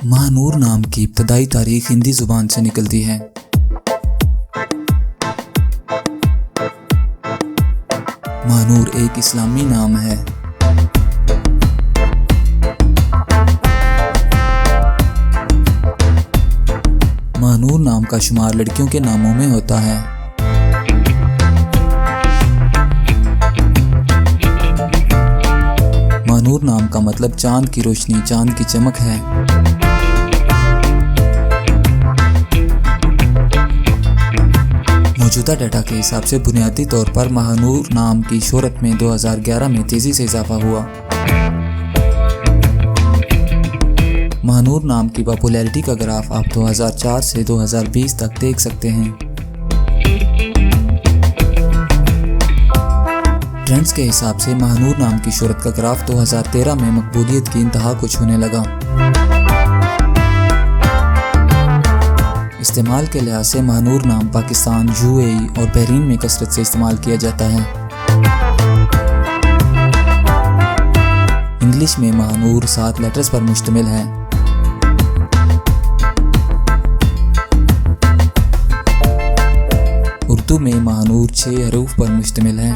महानूर नाम की इब्तदाई तारीख हिंदी जुबान से निकलती है। महानूर एक इस्लामी नाम है। महानूर नाम का शुमार लड़कियों के नामों में होता है। महानूर नाम का मतलब चांद की रोशनी, चांद की चमक है। मौजूदा डाटा के हिसाब से बुनियादी तौर पर महानूर नाम की शोहरत में 2011 में तेजी से इजाफा हुआ। महानूर नाम की पॉपुलैरिटी का ग्राफ आप 2004 से 2020 तक देख सकते हैं। ट्रेंड्स के हिसाब से महानूर नाम की शोहरत का ग्राफ 2013 में मकबूलियत की इंतहा को छूने लगा। इस्तेमाल के लिहाज से महानूर नाम पाकिस्तान, यूएई और बहरीन में कसरत से इस्तेमाल किया जाता है। इंग्लिश में महानूर 7 लेटर्स पर मुश्तमिल है। उर्दू में महानूर 6 हरूफ पर मुश्तमिल है।